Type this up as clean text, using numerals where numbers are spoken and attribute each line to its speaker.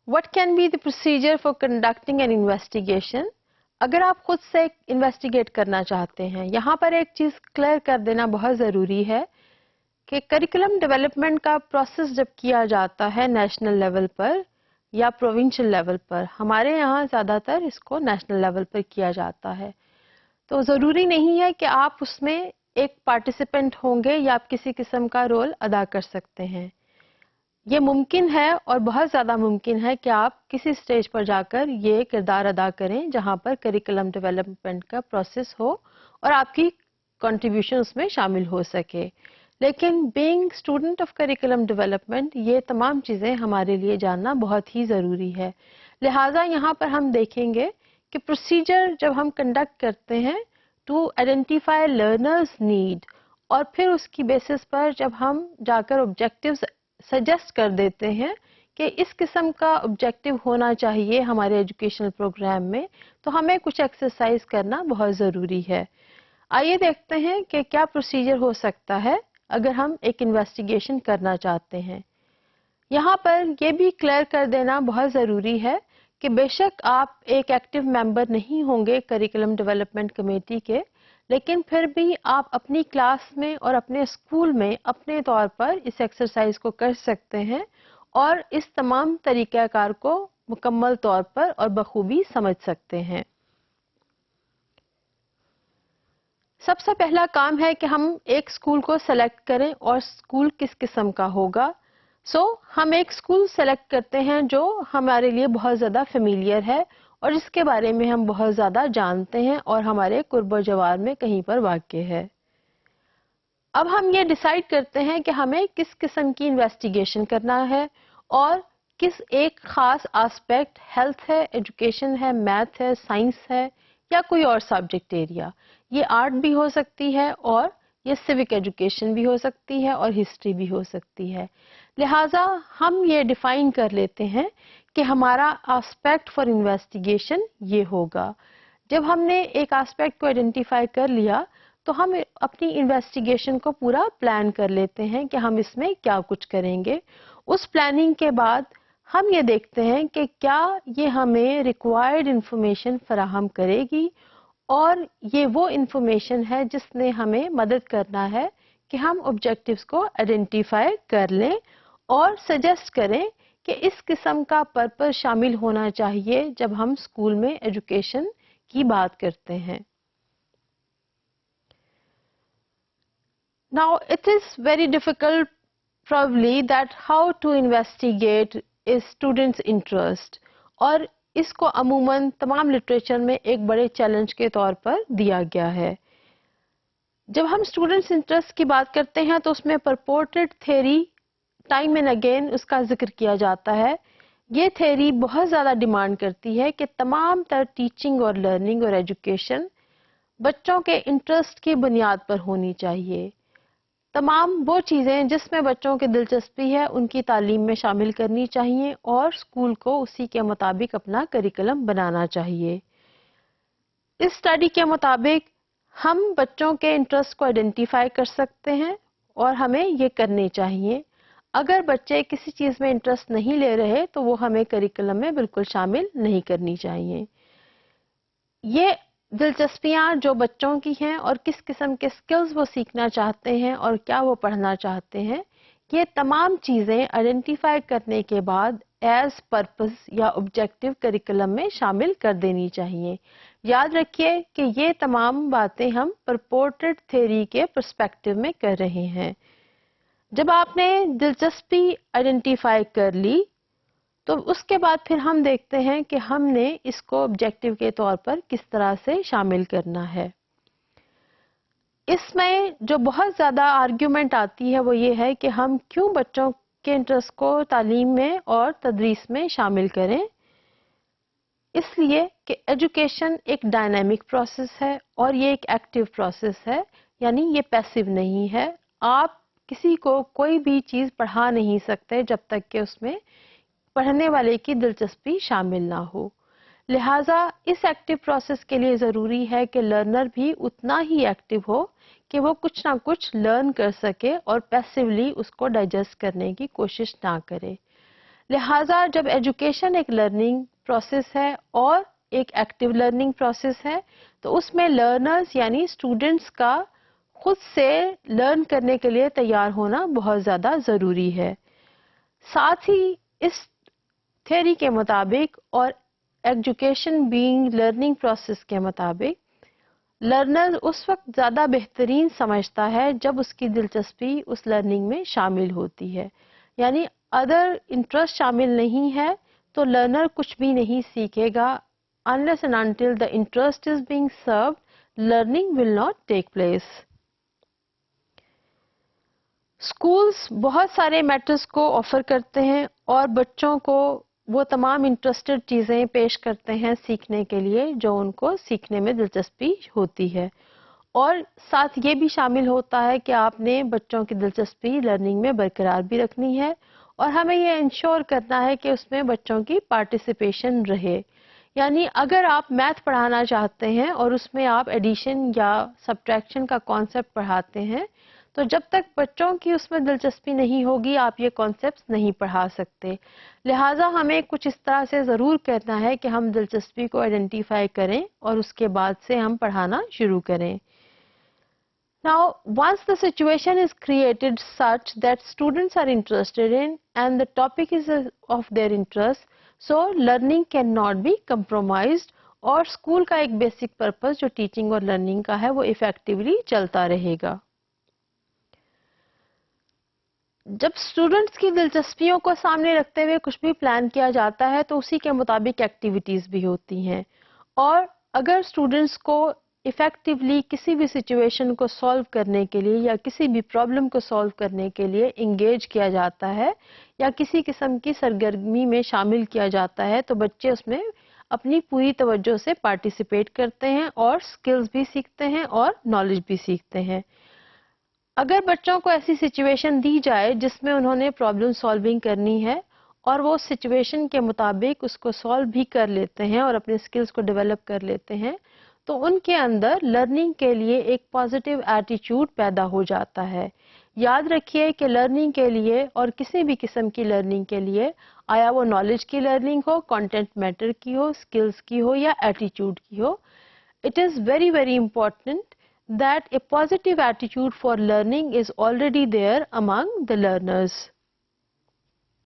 Speaker 1: What can be the procedure for conducting an investigation? اگر آپ خود سے انویسٹیگیٹ کرنا چاہتے ہیں، یہاں پر ایک چیز کلیئر کر دینا بہت ضروری ہے کہ کریکولم ڈیولپمنٹ کا پروسیس جب کیا جاتا ہے نیشنل لیول پر یا پروونشل لیول پر، ہمارے یہاں زیادہ تر اس کو نیشنل لیول پر کیا جاتا ہے، تو ضروری نہیں ہے کہ آپ اس میں ایک پارٹیسپینٹ ہوں گے یا آپ کسی قسم کا رول ادا کر سکتے ہیں۔ یہ ممکن ہے اور بہت زیادہ ممکن ہے کہ آپ کسی اسٹیج پر جا کر یہ کردار ادا کریں جہاں پر کریکولم ڈیولپمنٹ کا پروسیس ہو اور آپ کی کنٹریبیوشن اس میں شامل ہو سکے، لیکن being student of curriculum development یہ تمام چیزیں ہمارے لیے جاننا بہت ہی ضروری ہے۔ لہٰذا یہاں پر ہم دیکھیں گے کہ پروسیجر جب ہم کنڈکٹ کرتے ہیں ٹو آئیڈینٹیفائی لرنرز نیڈ، اور پھر اس کی بیسس پر جب ہم جا کر آبجیکٹیوز سجیسٹ کر دیتے ہیں کہ اس قسم کا آبجیکٹیو ہونا چاہیے ہمارے ایجوکیشنل پروگرام میں، تو ہمیں کچھ ایکسرسائز کرنا بہت ضروری ہے۔ آئیے دیکھتے ہیں کہ کیا پروسیجر ہو سکتا ہے اگر ہم ایک انویسٹیگیشن کرنا چاہتے ہیں۔ یہاں پر یہ بھی کلیئر کر دینا بہت ضروری ہے کہ بے شک آپ ایک ایکٹیو ممبر نہیں ہوں گے کریکولم ڈیولپمنٹ کمیٹی کے، لیکن پھر بھی آپ اپنی کلاس میں اور اپنے اسکول میں اپنے طور پر اس ایکسرسائز کو کر سکتے ہیں اور اس تمام طریقہ کار کو مکمل طور پر اور بخوبی سمجھ سکتے ہیں۔ سب سے پہلا کام ہے کہ ہم ایک اسکول کو سلیکٹ کریں اور اسکول کس قسم کا ہوگا۔ ہم ایک اسکول سلیکٹ کرتے ہیں جو ہمارے لیے بہت زیادہ فیملیئر ہے اور جس کے بارے میں ہم بہت زیادہ جانتے ہیں اور ہمارے قرب و جوار میں کہیں پر واقع ہے۔ اب ہم یہ ڈیسائیڈ کرتے ہیں کہ ہمیں کس قسم کی انویسٹیگیشن کرنا ہے اور کس ایک خاص آسپیکٹ، ہیلتھ ہے، ایجوکیشن ہے، میتھ ہے، سائنس ہے یا کوئی اور سبجیکٹ ایریا، یہ آرٹ بھی ہو سکتی ہے اور یہ سیوک ایجوکیشن بھی ہو سکتی ہے اور ہسٹری بھی ہو سکتی ہے۔ لہٰذا ہم یہ ڈیفائن کر لیتے ہیں کہ ہمارا آسپیکٹ فار انویسٹیگیشن یہ ہوگا۔ جب ہم نے ایک آسپیکٹ کو آئیڈینٹیفائی کر لیا تو ہم اپنی انویسٹیگیشن کو پورا پلان کر لیتے ہیں کہ ہم اس میں کیا کچھ کریں گے۔ اس پلاننگ کے بعد ہم یہ دیکھتے ہیں کہ کیا یہ ہمیں ریکوائرڈ انفارمیشن فراہم کرے گی، اور یہ وہ انفارمیشن ہے جس نے ہمیں مدد کرنا ہے کہ ہم آبجیکٹیوز کو آئیڈینٹیفائی کر لیں اور سجیسٹ کریں کہ اس قسم کا پرپز شامل ہونا چاہیے جب ہم اسکول میں ایجوکیشن کی بات کرتے ہیں۔ Now it is very difficult probably that how to investigate a student's interest، اور اس کو عموماً تمام لٹریچر میں ایک بڑے چیلنج کے طور پر دیا گیا ہے۔ جب ہم اسٹوڈنٹس انٹرسٹ کی بات کرتے ہیں تو اس میں پرپورٹڈ تھیوری ٹائم اینڈ اگین اس کا ذکر کیا جاتا ہے۔ یہ تھیوری بہت زیادہ ڈیمانڈ کرتی ہے کہ تمام تر ٹیچنگ اور لرننگ اور ایجوکیشن بچوں کے انٹرسٹ کی بنیاد پر ہونی چاہیے۔ تمام وہ چیزیں جس میں بچوں کی دلچسپی ہے ان کی تعلیم میں شامل کرنی چاہیے اور اسکول کو اسی کے مطابق اپنا کریکولم بنانا چاہیے۔ اس اسٹڈی کے مطابق ہم بچوں کے انٹرسٹ کو آئیڈینٹیفائی کر سکتے ہیں اور ہمیں یہ کرنے چاہیے۔ اگر بچے کسی چیز میں انٹرسٹ نہیں لے رہے تو وہ ہمیں کریکولم میں بالکل شامل نہیں کرنی چاہیے۔ یہ دلچسپیاں جو بچوں کی ہیں اور کس قسم کے سکلز وہ سیکھنا چاہتے ہیں اور کیا وہ پڑھنا چاہتے ہیں، یہ تمام چیزیں آئیڈینٹیفائی کرنے کے بعد ایز پرپز یا آبجیکٹیو کریکولم میں شامل کر دینی چاہیے۔ یاد رکھیے کہ یہ تمام باتیں ہم پرپورٹڈ تھیوری کے پرسپیکٹو میں کر رہے ہیں۔ جب آپ نے دلچسپی آئیڈینٹیفائی کر لی تو اس کے بعد پھر ہم دیکھتے ہیں کہ ہم نے اس کو آبجیکٹیو کے طور پر کس طرح سے شامل کرنا ہے۔ اس میں جو بہت زیادہ آرگیومنٹ آتی ہے وہ یہ ہے کہ ہم کیوں بچوں کے انٹرسٹ کو تعلیم میں اور تدریس میں شامل کریں۔ اس لیے کہ ایجوکیشن ایک ڈائنامک پروسیس ہے اور یہ ایک ایکٹیو پروسیس ہے، یعنی یہ پیسیو نہیں ہے۔ آپ کسی کو کوئی بھی چیز پڑھا نہیں سکتے جب تک کہ اس میں پڑھنے والے کی دلچسپی شامل نہ ہو۔ لہٰذا اس ایکٹیو پروسیس کے لیے ضروری ہے کہ لرنر بھی اتنا ہی ایکٹیو ہو کہ وہ کچھ نہ کچھ لرن کر سکے اور پیسیولی اس کو ڈائجسٹ کرنے کی کوشش نہ کرے۔ لہٰذا جب ایجوکیشن ایک لرننگ پروسیس ہے اور ایک ایکٹیو لرننگ پروسیس ہے تو اس میں لرنرز یعنی اسٹوڈنٹس کا خود سے لرن کرنے کے لیے تیار ہونا بہت زیادہ ضروری ہے. ساتھ ہی اس تھیوری کے مطابق اور ایجوکیشن بینگ لرننگ پروسیس کے مطابق لرنر اس وقت زیادہ بہترین سمجھتا ہے جب اس کی دلچسپی اس لرننگ میں شامل ہوتی ہے. یعنی ادر انٹرسٹ شامل نہیں ہے تو لرنر کچھ بھی نہیں سیکھے گا. unless and until the interest is being served, learning will not take place. Schools بہت سارے میٹرز کو آفر کرتے ہیں اور بچوں کو وہ تمام انٹرسٹڈ چیزیں پیش کرتے ہیں سیکھنے کے لیے جو ان کو سیکھنے میں دلچسپی ہوتی ہے. اور ساتھ یہ بھی شامل ہوتا ہے کہ آپ نے بچوں کی دلچسپی لرننگ میں برقرار بھی رکھنی ہے اور ہمیں یہ انشور کرنا ہے کہ اس میں بچوں کی پارٹیسپیشن رہے. یعنی اگر آپ میتھ پڑھانا چاہتے ہیں اور اس میں آپ ایڈیشن یا سبٹریکشن کا کانسیپٹ پڑھاتے ہیں تو جب تک بچوں کی اس میں دلچسپی نہیں ہوگی آپ یہ کانسیپٹس نہیں پڑھا سکتے. لہٰذا ہمیں کچھ اس طرح سے ضرور کرنا ہے کہ ہم دلچسپی کو آئیڈینٹیفائی کریں اور اس کے بعد سے ہم پڑھانا شروع کریں. Now, once the situation is created such that students are interested in and the topic is of their interest, so learning cannot be compromised اور اسکول کا ایک بیسک پرپز جو ٹیچنگ اور لرننگ کا ہے وہ افیکٹولی چلتا رہے گا. جب اسٹوڈنٹس کی دلچسپیوں کو سامنے رکھتے ہوئے کچھ بھی پلان کیا جاتا ہے تو اسی کے مطابق ایکٹیویٹیز بھی ہوتی ہیں اور اگر اسٹوڈنٹس کو افیکٹولی کسی بھی سچویشن کو سالو کرنے کے لیے یا کسی بھی پرابلم کو سالو کرنے کے لیے انگیج کیا جاتا ہے یا کسی قسم کی سرگرمی میں شامل کیا جاتا ہے تو بچے اس میں اپنی پوری توجہ سے پارٹیسپیٹ کرتے ہیں اور اسکلز بھی سیکھتے ہیں اور نالج بھی سیکھتے ہیں. اگر بچوں کو ایسی سچویشن دی جائے جس میں انہوں نے پرابلم سالونگ کرنی ہے اور وہ سچویشن کے مطابق اس کو سالو بھی کر لیتے ہیں اور اپنے اسکلز کو ڈیولپ کر لیتے ہیں تو ان کے اندر لرننگ کے لیے ایک پازیٹیو ایٹیچیوڈ پیدا ہو جاتا ہے. یاد رکھیے کہ لرننگ کے لیے اور کسی بھی قسم کی لرننگ کے لیے آیا وہ نالج کی لرننگ ہو, کانٹینٹ میٹر کی ہو, اسکلز کی ہو یا ایٹیچیوڈ کی ہو, it is very very important that a positive attitude for learning is already there among the learners.